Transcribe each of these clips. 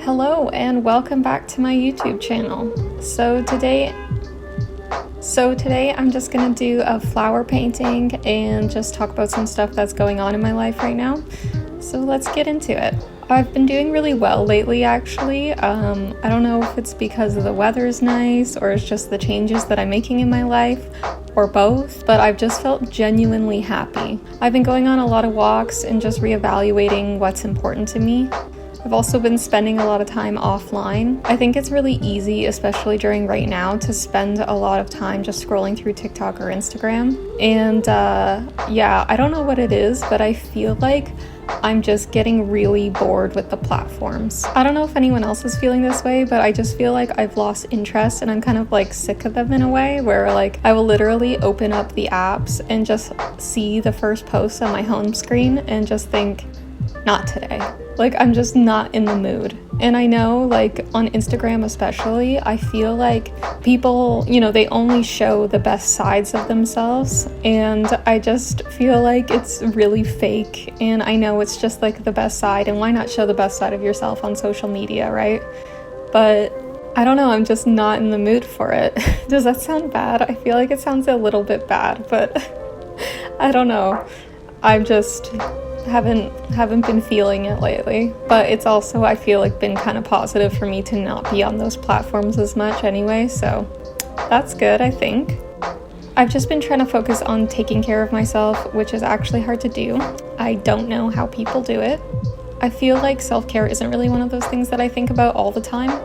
Hello and welcome back to my YouTube channel. So today I'm just gonna do a flower painting and just talk about some stuff that's going on in my life right now. So let's get into it. I've been doing really well lately actually. I don't know if it's because the weather is nice or it's just the changes that I'm making in my life or both, but I've just felt genuinely happy. I've been going on a lot of walks and just reevaluating what's important to me. I've also been spending a lot of time offline. I think it's really easy, especially during right now, to spend a lot of time just scrolling through TikTok or Instagram. And I don't know what it is, but I feel like I'm just getting really bored with the platforms. I don't know if anyone else is feeling this way, but I just feel like I've lost interest and I'm kind of like sick of them in a way where like I will literally open up the apps and just see the first post on my home screen and just think, not today. Like I'm just not in the mood. And I know like on Instagram especially, I feel like people, they only show the best sides of themselves. And I just feel like it's really fake. And I know it's just like the best side. And why not show the best side of yourself on social media, right? But I don't know, I'm just not in the mood for it. Does that sound bad? I feel like it sounds a little bit bad, but I don't know. I'm just haven't been feeling it lately, but it's also I feel like been kind of positive for me to not be on those platforms as much anyway, so that's good. I think I've just been trying to focus on taking care of myself, which is actually hard to do. I don't know how people do it. I feel like self-care isn't really one of those things that I think about all the time.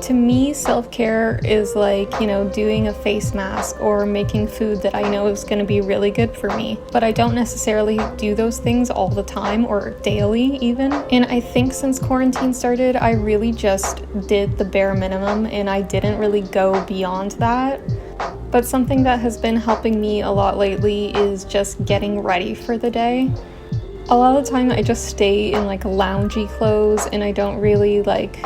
To me, self-care is like, doing a face mask or making food that I know is going to be really good for me. But I don't necessarily do those things all the time or daily even. And I think since quarantine started, I really just did the bare minimum and I didn't really go beyond that. But something that has been helping me a lot lately is just getting ready for the day. A lot of the time I just stay in like loungy clothes and I don't really like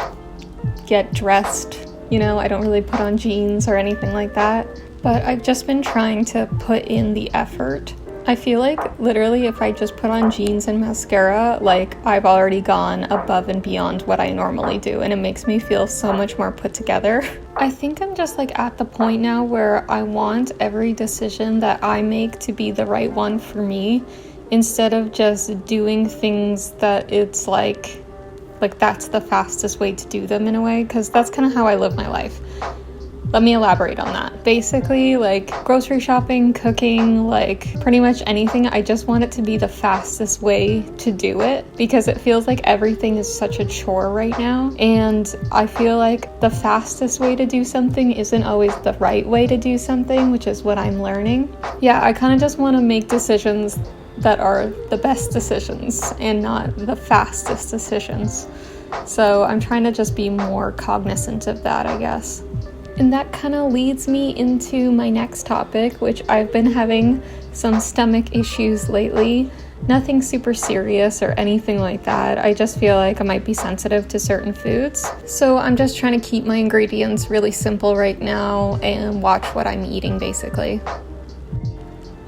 get dressed, I don't really put on jeans or anything like that, but I've just been trying to put in the effort. I feel like literally if I just put on jeans and mascara, like I've already gone above and beyond what I normally do, and it makes me feel so much more put together. I think I'm just like at the point now where I want every decision that I make to be the right one for me, instead of just doing things that it's like that's the fastest way to do them in a way, because that's kind of how I live my life. Let me elaborate on that. Basically, like grocery shopping, cooking, like pretty much anything, I just want it to be the fastest way to do it, because it feels like everything is such a chore right now, and I feel like the fastest way to do something isn't always the right way to do something, which is what I'm learning. Yeah, I kind of just want to make decisions that are the best decisions and not the fastest decisions. So I'm trying to just be more cognizant of that, I guess. And that kind of leads me into my next topic, which I've been having some stomach issues lately. Nothing super serious or anything like that. I just feel like I might be sensitive to certain foods. So I'm just trying to keep my ingredients really simple right now and watch what I'm eating basically.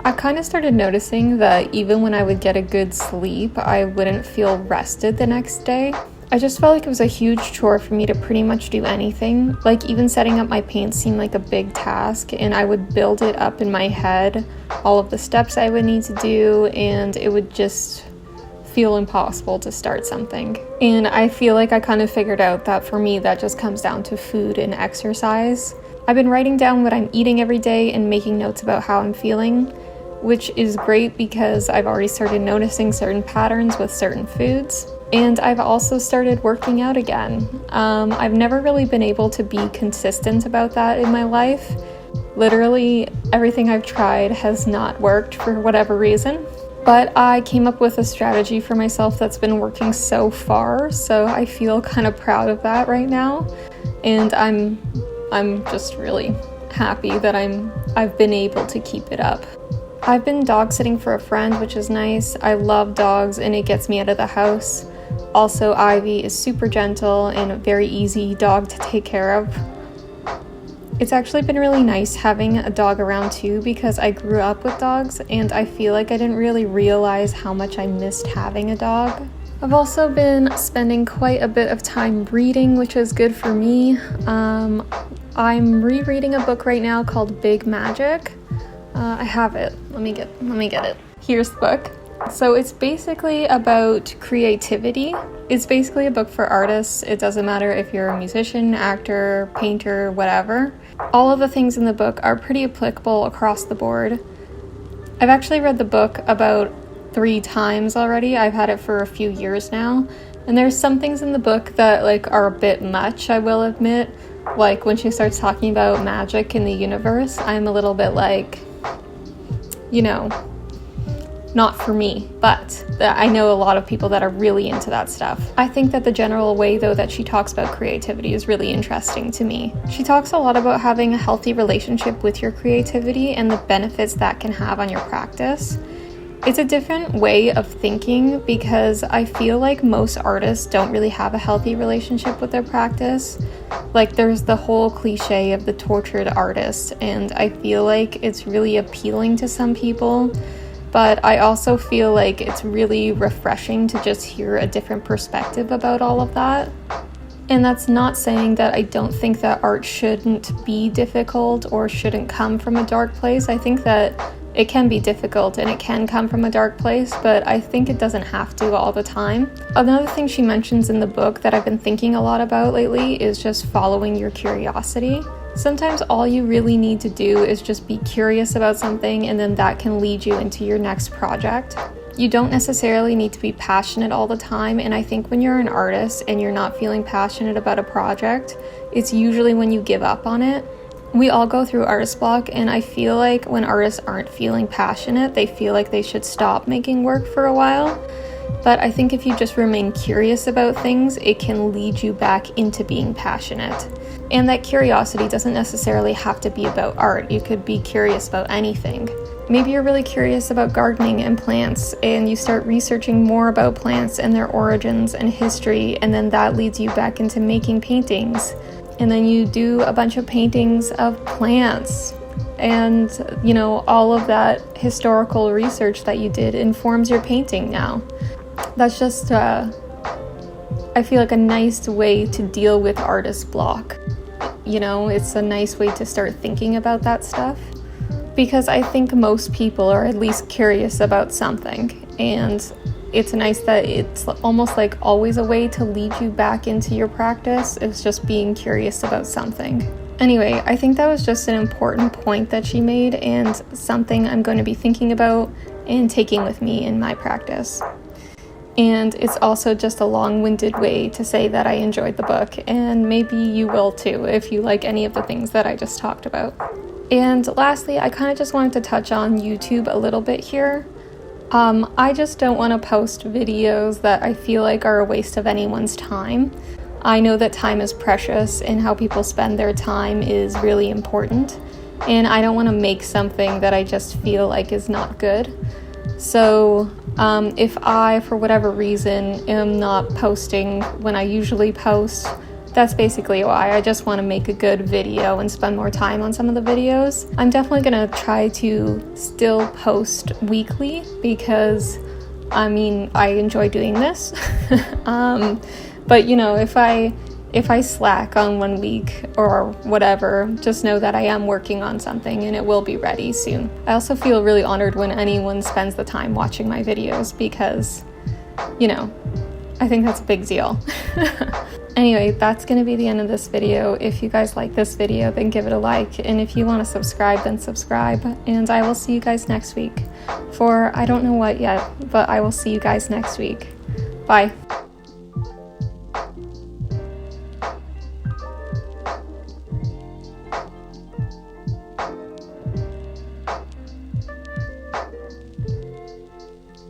I kind of started noticing that even when I would get a good sleep, I wouldn't feel rested the next day. I just felt like it was a huge chore for me to pretty much do anything. Like even setting up my paint seemed like a big task, and I would build it up in my head, all of the steps I would need to do, and it would just feel impossible to start something. And I feel like I kind of figured out that for me that just comes down to food and exercise. I've been writing down what I'm eating every day and making notes about how I'm feeling, which is great because I've already started noticing certain patterns with certain foods. And I've also started working out again. I've never really been able to be consistent about that in my life. Literally everything I've tried has not worked for whatever reason. But I came up with a strategy for myself that's been working so far, so I feel kind of proud of that right now. And I'm just really happy that I've been able to keep it up. I've been dog sitting for a friend, which is nice. I love dogs and it gets me out of the house. Also, Ivy is super gentle and a very easy dog to take care of. It's actually been really nice having a dog around too, because I grew up with dogs and I feel like I didn't really realize how much I missed having a dog. I've also been spending quite a bit of time reading, which is good for me. I'm rereading a book right now called Big Magic. I have it. Let me get it. Here's the book. So it's basically about creativity. It's basically a book for artists. It doesn't matter if you're a musician, actor, painter, whatever. All of the things in the book are pretty applicable across the board. I've actually read the book about 3 times already. I've had it for a few years now. And there's some things in the book that are a bit much, I will admit. Like when she starts talking about magic in the universe, I'm a little bit not for me, but I know a lot of people that are really into that stuff. I think that the general way, though, that she talks about creativity is really interesting to me. She talks a lot about having a healthy relationship with your creativity and the benefits that can have on your practice. It's a different way of thinking because I feel like most artists don't really have a healthy relationship with their practice. There's the whole cliche of the tortured artist, and I feel like it's really appealing to some people. But I also feel like it's really refreshing to just hear a different perspective about all of that. And that's not saying that I don't think that art shouldn't be difficult or shouldn't come from a dark place. I think that it can be difficult and it can come from a dark place, but I think it doesn't have to all the time. Another thing she mentions in the book that I've been thinking a lot about lately is just following your curiosity. Sometimes all you really need to do is just be curious about something, and then that can lead you into your next project. You don't necessarily need to be passionate all the time, and I think when you're an artist and you're not feeling passionate about a project, it's usually when you give up on it. We all go through artist block, and I feel like when artists aren't feeling passionate, they feel like they should stop making work for a while. But I think if you just remain curious about things, it can lead you back into being passionate. And that curiosity doesn't necessarily have to be about art. You could be curious about anything. Maybe you're really curious about gardening and plants, and you start researching more about plants and their origins and history, and then that leads you back into making paintings. And then you do a bunch of paintings of plants. And, all of that historical research that you did informs your painting now. That's just, I feel like a nice way to deal with artist block. It's a nice way to start thinking about that stuff. Because I think most people are at least curious about something. And it's nice that it's almost like always a way to lead you back into your practice. It's just being curious about something. Anyway, I think that was just an important point that she made and something I'm going to be thinking about and taking with me in my practice. And it's also just a long-winded way to say that I enjoyed the book, and maybe you will too if you like any of the things that I just talked about. And lastly, I kind of just wanted to touch on YouTube a little bit here. I just don't want to post videos that I feel like are a waste of anyone's time. I know that time is precious and how people spend their time is really important, and I don't want to make something that I just feel like is not good. So if I, for whatever reason, am not posting when I usually post, that's basically why. I just want to make a good video and spend more time on some of the videos. I'm definitely going to try to still post weekly because, I enjoy doing this. But, if I slack on 1 week or whatever, just know that I am working on something and it will be ready soon. I also feel really honored when anyone spends the time watching my videos because, I think that's a big deal. Anyway, that's going to be the end of this video. If you guys like this video, then give it a like. And if you want to subscribe, then subscribe. And I will see you guys next week for I don't know what yet, but I will see you guys next week. Bye.